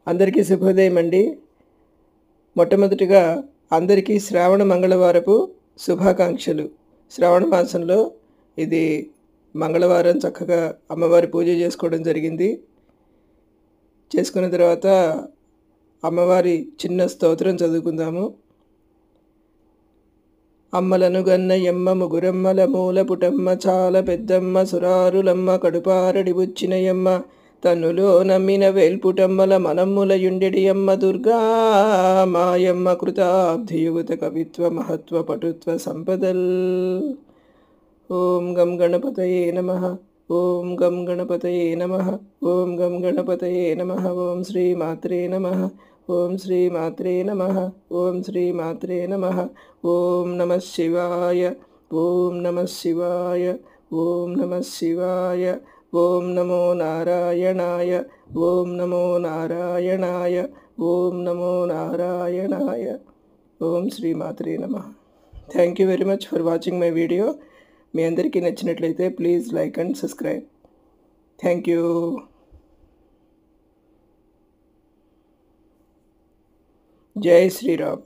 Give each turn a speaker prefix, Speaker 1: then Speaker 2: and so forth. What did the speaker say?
Speaker 1: అందరికీ శుభోదయం అండి. మొట్టమొదటిగా అందరికీ శ్రావణ మంగళవారపు శుభాకాంక్షలు. శ్రావణ మాసంలో ఇది మంగళవారం చక్కగా అమ్మవారి పూజ చేసుకోవడం జరిగింది. చేసుకున్న తర్వాత అమ్మవారి చిన్న స్తోత్రం చదువుకుందాము. అమ్మలను గన్న యమ్మ ముగురమ్మల మూల పుటమ్మ చాల పెద్దమ్మ సురారులమ్మ కడుపారడి బుచ్చినయమ్మ తన్నులో నమ్మిన వేల్పుటమ్మల మనమ్ముల యుండెడియమ్మ దుర్గా మాయమ్మ కృతాబ్ధియుగత కవిత్వ మహత్వ పటుత్వ సంపదల్. ఓం గం గణపతయే నమః. ఓం గం గణపతయే నమః. ఓం గం గణపతయే నమః. ఓం శ్రీ మాత్రే నమః. ఓం శ్రీ మాత్రే నమః. ఓం శ్రీ మాత్రే నమః. ఓం నమః శివాయ. ఓం నమః శివాయ. ఓం నమః శివాయ. ఓం నమో నారాయణాయ. ఓం నమో నారాయణాయ. ఓం నమో నారాయణాయ. ఓం శ్రీ మాత్రే నమః. Thank you very much for watching my video. మీ అందరికీ నచ్చినట్లయితే please like and subscribe. Thank you. జై శ్రీరామ్.